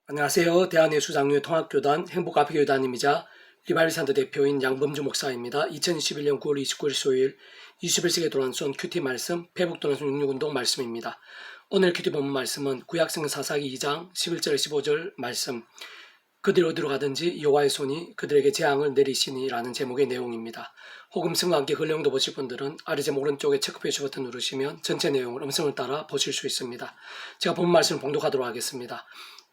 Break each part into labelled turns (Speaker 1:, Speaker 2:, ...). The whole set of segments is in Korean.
Speaker 1: 안녕하세요. 대한예수장로회 통합교단 행복가피교단임이자 리바이비산드 대표인 양범주 목사입니다. 2021년 9월 29일 수요일 21세기에 돌아온 큐티 말씀, 페북도난손 66운동 말씀입니다. 오늘 큐티 본문 말씀은 구약성경 사사기 2장 11절 15절 말씀, 그들이 어디로 가든지 여호와의 손이 그들에게 재앙을 내리시니 라는 제목의 내용입니다. 혹은 성과 함께 근령도 보실 분들은 아래 제목 오른쪽에 체크표시 버튼 누르시면 전체 내용을 음성을 따라 보실 수 있습니다. 제가 본문 말씀을 봉독하도록 하겠습니다.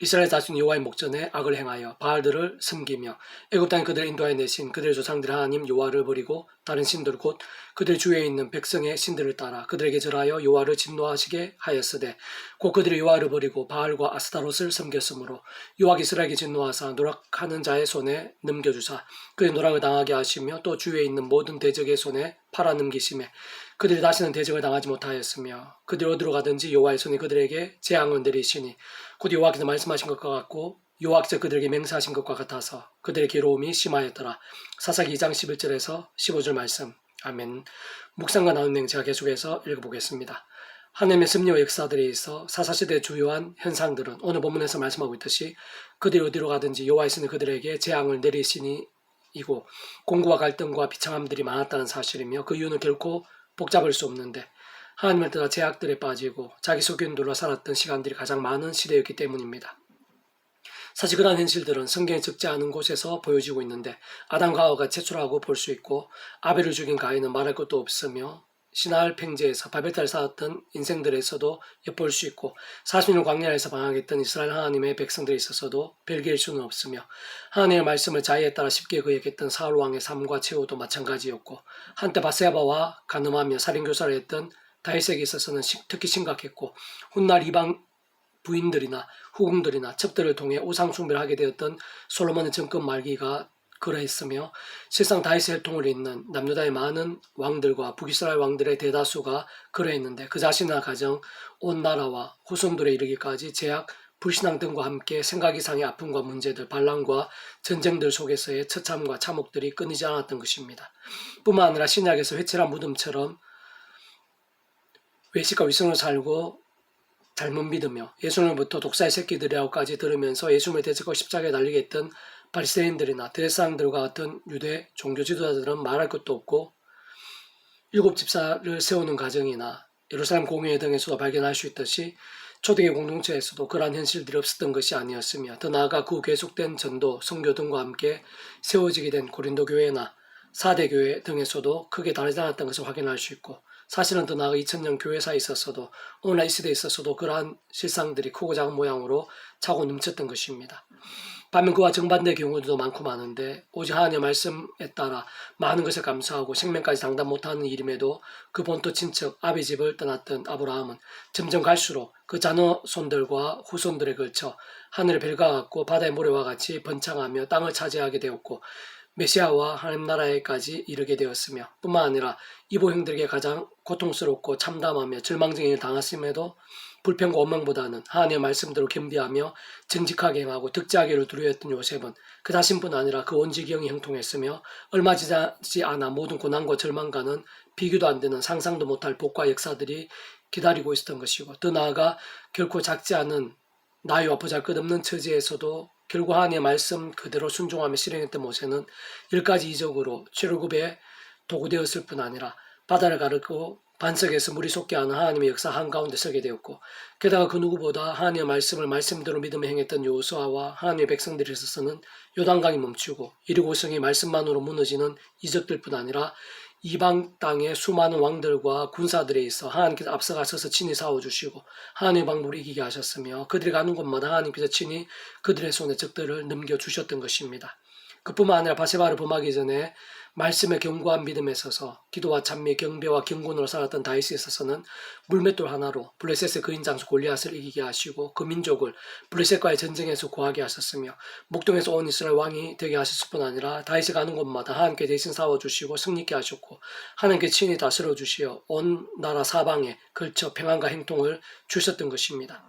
Speaker 1: 이스라엘 자손이 여호와의 목전에 악을 행하여 바알들을 섬기며 애굽 땅에 그들을 인도하여 내신 그들의 조상들 하나님 여호와를 버리고 다른 신들 곧 그들 주위에 있는 백성의 신들을 따라 그들에게 절하여 여호와를 진노하시게 하였으되 곧 그들이 여호와를 버리고 바알과 아스타롯을 섬겼으므로 여호와께서 이스라엘에게 진노하사 노력하는 자의 손에 넘겨주사 그의 노락을 당하게 하시며 또 주위에 있는 모든 대적의 손에 팔아넘기심에 그들이 다시는 대적을 당하지 못하였으며 그들이 어디로 가든지 여호와의 손이 그들에게 재앙을 내리시니 곧 여호와께서 말씀하신 것과 같고 여호와께서 그들에게 맹세하신 것과 같아서 그들의 괴로움이 심하였더라. 사사기 2장 11절에서 15절 말씀. 아멘. 묵상과 나눈 내용 제가 계속해서 읽어보겠습니다. 하나님의 섭리와 역사들에 있어 사사시대의 주요한 현상들은 오늘 본문에서 말씀하고 있듯이 그들이 어디로 가든지 여호와의 손이 그들에게 재앙을 내리시니 이고 공고와 갈등과 비참함들이 많았다는 사실이며 그 이유는 결코 복잡할 수 없는데 하나님을 떠나 제약들에 빠지고 자기 소견들로 살았던 시간들이 가장 많은 시대였기 때문입니다. 사실 그러한 현실들은 성경에 적지 않은 곳에서 보여지고 있는데 아담과 하와가 제출하고 볼 수 있고 아벨을 죽인 가인은 말할 것도 없으며 신할 팽제에서 바벨탑을 쌓았던 인생들에서도 엿볼 수 있고 40년 광야에서 방황했던 이스라엘 하나님의 백성들에 있어서도 별개일 수는 없으며 하나님의 말씀을 자의에 따라 쉽게 거역했던 사울 왕의 삶과 최후도 마찬가지였고 한때 바세바와 간음하며 살인교사를 했던 다윗에게 있어서는 특히 심각했고 훗날 이방 부인들이나 후궁들이나 첩들을 통해 우상 숭배를 하게 되었던 솔로몬의 정권 말기가 그러했으며 실상 다윗의 혈통을 잇는 남유다의 많은 왕들과 북이스라엘 왕들의 대다수가 그러했는데 그 자신의 가정, 온 나라와 후손들에 이르기까지 제약, 불신앙 등과 함께 생각 이상의 아픔과 문제들, 반란과 전쟁들 속에서의 처참과 참혹들이 끊이지 않았던 것입니다. 뿐만 아니라 신약에서 회칠한 무덤처럼 외식과 위선으로 살고 잘못 믿으며 예수님부터 독사의 새끼들이라고까지 들으면서 예수님을 대적하고 십자가에 달리게 했던 바리새인들이나 대제사장들과 같은 유대 종교 지도자들은 말할 것도 없고 일곱 집사를 세우는 가정이나 예루살렘 공회 등에서도 발견할 수 있듯이 초대교회 공동체에서도 그러한 현실들이 없었던 것이 아니었으며 더 나아가 그 계속된 전도, 선교 등과 함께 세워지게 된 고린도 교회나 사대 교회 등에서도 크게 다르지 않았던 것을 확인할 수 있고 사실은 더 나아가 2000년 교회사에 있어서도 오늘날 이 시대에 있어서도 그러한 실상들이 크고 작은 모양으로 차고 넘쳤던 것입니다. 반면 그와 정반대의 경우도 많고 많은데 오직 하나님의 말씀에 따라 많은 것을 감수하고 생명까지 장담 못하는 일임에도 그 본토 친척 아비 집을 떠났던 아브라함은 점점 갈수록 그 자녀손들과 후손들에 걸쳐 하늘의 별과 같고 바다의 모래와 같이 번창하며 땅을 차지하게 되었고 메시아와 하나님 나라에까지 이르게 되었으며 뿐만 아니라 이보형들에게 가장 고통스럽고 참담하며 절망적인 일을 당했음에도 불평과 원망보다는 하나님의 말씀대로 겸비하며 정직하게 행하고 득자하기를 두려워했던 요셉은 그 자신뿐 아니라 그 온 지경이 형통했으며 얼마 지나지 않아 모든 고난과 절망과는 비교도 안 되는 상상도 못할 복과 역사들이 기다리고 있었던 것이고 더 나아가 결코 작지 않은 나이와 보잘것없는 처지에서도 결국 하나님의 말씀 그대로 순종하며 실행했던 모세는 10가지 이적으로 최루급에 도구되었을 뿐 아니라 바다를 가르고 반석에서 물이 솟게 하는 하나님의 역사 한가운데 서게 되었고 게다가 그 누구보다 하나님의 말씀을 말씀대로 믿으며 행했던 여호수아와 하나님의 백성들에 있어서는 요단강이 멈추고 이리고성이 말씀만으로 무너지는 이적들 뿐 아니라 이방 땅의 수많은 왕들과 군사들에 있어 하나님께서 앞서가셔서 친히 싸워주시고 하나님의 방법으로 이기게 하셨으며 그들이 가는 곳마다 하나님께서 친히 그들의 손에 적들을 넘겨주셨던 것입니다. 그뿐만 아니라 바세바를 범하기 전에 말씀의 견고한 믿음에 서서 기도와 찬미, 경배와 경건으로 살았던 다윗에 있어서는 물맷돌 하나로 블레셋의 그인 장수 골리앗을 이기게 하시고 그 민족을 블레셋과의 전쟁에서 구하게 하셨으며 목동에서 온 이스라엘 왕이 되게 하셨을 뿐 아니라 다윗이 가는 곳마다 하나님께 대신 싸워주시고 승리케 하셨고 하나님께 친히 다스려 주시어 온 나라 사방에 걸쳐 평안과 행통을 주셨던 것입니다.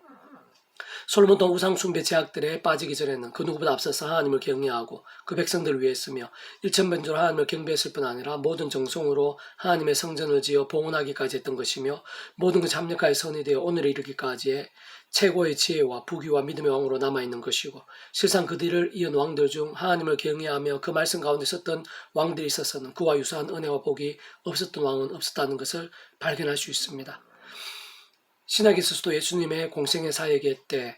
Speaker 1: 솔로몬도 우상 숭배 제약들에 빠지기 전에는 그 누구보다 앞서서 하나님을 경외하고 그 백성들을 위했으며 일천변조로 하나님을 경배했을 뿐 아니라 모든 정성으로 하나님의 성전을 지어 봉헌하기까지 했던 것이며 모든 그 참력하에 선이 되어 오늘에 이르기까지의 최고의 지혜와 부귀와 믿음의 왕으로 남아있는 것이고 실상 그들을 이은 왕들 중 하나님을 경외하며 그 말씀 가운데 섰던 왕들이 있어서는 그와 유사한 은혜와 복이 없었던 왕은 없었다는 것을 발견할 수 있습니다. 신약에서도 예수님의 공생의 사역의 때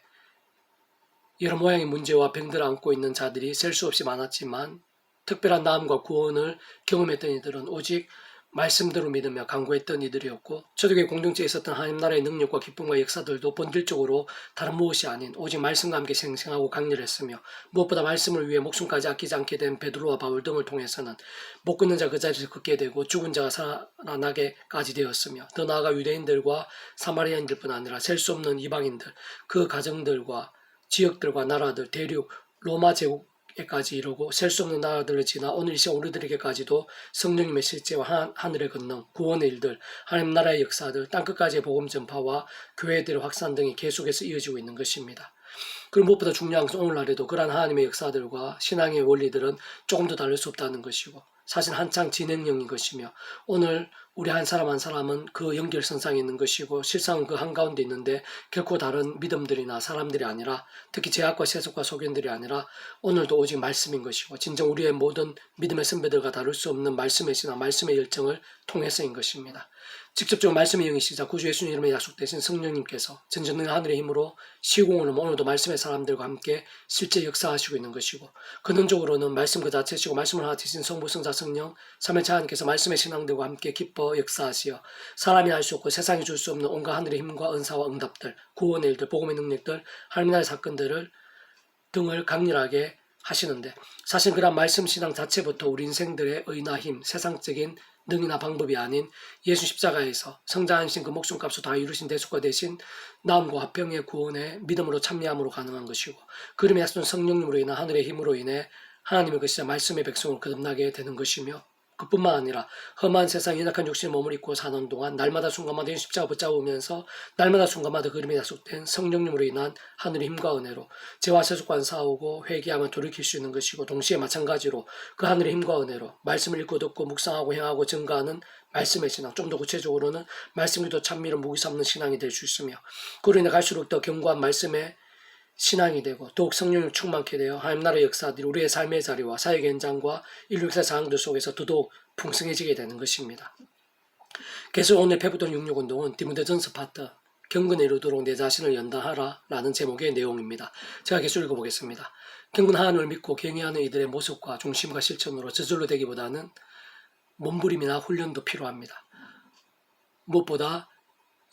Speaker 1: 여러 모양의 문제와 병들을 안고 있는 자들이 셀 수 없이 많았지만 특별한 나음과 구원을 경험했던 이들은 오직 말씀대로 믿으며 간구했던 이들이었고 초대교회 공동체에 있었던 하나님 나라의 능력과 기쁨과 역사들도 본질적으로 다른 무엇이 아닌 오직 말씀과 함께 생생하고 강렬했으며 무엇보다 말씀을 위해 목숨까지 아끼지 않게 된 베드로와 바울 등을 통해서는 못 걷는 자 그 자리에서 걷게 되고 죽은 자가 살아나게까지 되었으며 더 나아가 유대인들과 사마리아인들뿐 아니라 셀 수 없는 이방인들 그 가정들과 지역들과 나라들 대륙 로마 제국에까지 이르고 셀 수 없는 나라들을 지나 오늘 이 시간 우리들에게까지도 성령님의 실제와 하늘의 권능, 구원의 일들, 하나님 나라의 역사들, 땅끝까지의 복음 전파와 교회들의 확산 등이 계속해서 이어지고 있는 것입니다. 그리고 무엇보다 중요한 것은 오늘날에도 그러한 하나님의 역사들과 신앙의 원리들은 조금 더 다를 수 없다는 것이고 사실 한창 진행형인 것이며 오늘 우리 한 사람 한 사람은 그 연결선상에 있는 것이고 실상은 그 한가운데 있는데 결코 다른 믿음들이나 사람들이 아니라 특히 제약과 세속과 소견들이 아니라 오늘도 오직 말씀인 것이고 진정 우리의 모든 믿음의 선배들과 다를 수 없는 말씀의 신앙, 말씀의 열정을 통해서인 것입니다. 직접적으로 말씀의 영이시자 구주 예수님 이름에 약속되신 성령님께서 전전능한 하늘의 힘으로 시공을 오늘도 말씀의 사람들과 함께 실제 역사하시고 있는 것이고 근원적으로는 말씀 그 자체시고 말씀을 하나 되신 성부 성자 성령 삼위일체 하나님께서 말씀의 신앙들과 함께 기뻐 역사하시어 사람이 알 수 없고 세상이 줄 수 없는 온갖 하늘의 힘과 은사와 응답들 구원의 일들 복음의 능력들 하나님 나라의 사건들을 등을 강렬하게 하시는데 사실 그런 말씀 신앙 자체부터 우리 인생들의 의나 힘 세상적인 능이나 방법이 아닌 예수 십자가에서 성장하신 그 목숨값을 다 이루신 대속과 대신 나음과 화평의 구원에 믿음으로 참여함으로 가능한 것이고 그림의 약속은 성령님으로 인한 하늘의 힘으로 인해 하나님의 것이자 말씀의 백성을 거듭나게 되는 것이며 그뿐만 아니라 험한 세상 연약한 육신의 몸을 입고 사는 동안 날마다 순간마다 십자가 붙잡으면서 날마다 순간마다 그림에 약속된 성령님으로 인한 하늘의 힘과 은혜로 죄와 세속과는 싸우고 회개하면 돌이킬 수 있는 것이고 동시에 마찬가지로 그 하늘의 힘과 은혜로 말씀을 읽고 듣고 묵상하고 행하고 증거하는 말씀의 신앙 좀 더 구체적으로는 말씀을 더 찬미를 무기 삼는 신앙이 될 수 있으며 그로 인해 갈수록 더 견고한 말씀의 신앙이 되고 더욱 성령을 충만케 되어 하나님 나라의 역사들이 우리의 삶의 자리와 사역의 현장과 인류 역사의 상황들 속에서 더더욱 풍성해지게 되는 것입니다. 그래서 오늘 페브톤 66운동은 디모데전서 파트 경건에 이르도록 내 자신을 연단하라 라는 제목의 내용입니다. 제가 계속 읽어보겠습니다. 경건 하나님을 믿고 경외하는 이들의 모습과 중심과 실천으로 저절로 되기보다는 몸부림이나 훈련도 필요합니다. 무엇보다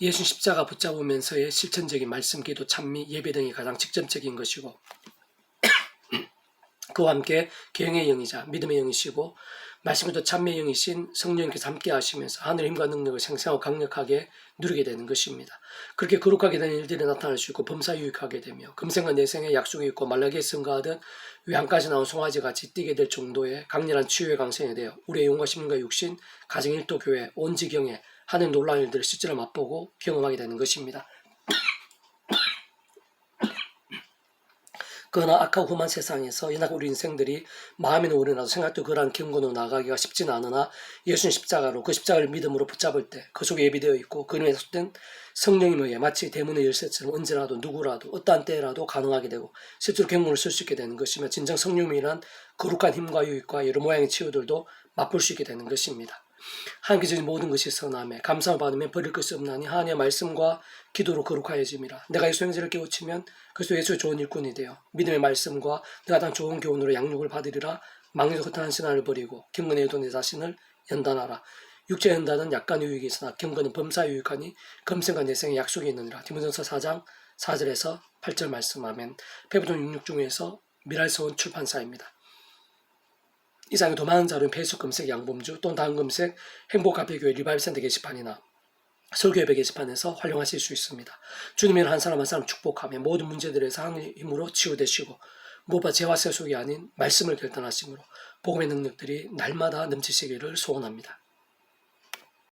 Speaker 1: 예수 십자가 붙잡으면서의 실천적인 말씀, 기도, 찬미, 예배 등이 가장 직접적인 것이고 그와 함께 경외의 영이자 믿음의 영이시고 말씀과 찬미의 영이신 성령님께서 함께 하시면서 하늘의 힘과 능력을 생생하고 강력하게 누리게 되는 것입니다. 그렇게 거룩하게 되는 일들이 나타날 수 있고 범사유익하게 되며 금생과 내생의 약속이 있고 말라기에 선가하듯 외양까지 나온 송아지같이 뛰게 될 정도의 강렬한 치유의 강성이 되어 우리의 영과 심과 육신, 가정 일도 교회, 온 지경에 하는 놀라운 일들을 실제로 맛보고 경험하게 되는 것입니다. 그러나 악하고 험한 세상에서 이날 우리 인생들이 마음에는 오르나도 생각도 그러한 경건으로 나가기가 쉽지는 않으나 예수님 십자가로 그 십자가를 믿음으로 붙잡을 때 그 속에 예비되어 있고 그 이름에 속된 성령님에 의해 마치 대문의 열쇠처럼 언제라도 누구라도 어떠한 때라도 가능하게 되고 실제로 경건을 쓸 수 있게 되는 것이며 진정 성령님이란 거룩한 힘과 유익과 여러 모양의 치유들도 맛볼 수 있게 되는 것입니다. 하나님께서 주신 모든 것이 선함에 감사를 받으면 버릴 것이 없나니 하나님의 말씀과 기도로 거룩하여짐이라. 내가 예수 형제를 깨우치면 그리스도 예수의 좋은 일꾼이 되어 믿음의 말씀과 내가 단 좋은 교훈으로 양육을 받으리라. 망에서 허탄한 신앙을 버리고 경건에 의도 내 자신을 연단하라. 육체의 연단은 약간 유익이 있으나 경건은 범사 유익하니 금생과 내생의 약속이 있느니라. 디모데전서 4장 4절에서 8절 말씀. 아멘. 페브톤 66 중에서 미랄서원 출판사입니다. 이상의 더 많은 자료는 페이스북 검색 양범주 또는 다음 검색 행복카페교회 리바이브센터 게시판이나 설교예배 게시판에서 활용하실 수 있습니다. 주님이 한 사람 한 사람 축복하며 모든 문제들에서 하나님의 힘으로 치유되시고 무엇보다 죄와 세속이 아닌 말씀을 결단하심으로 복음의 능력들이 날마다 넘치시기를 소원합니다.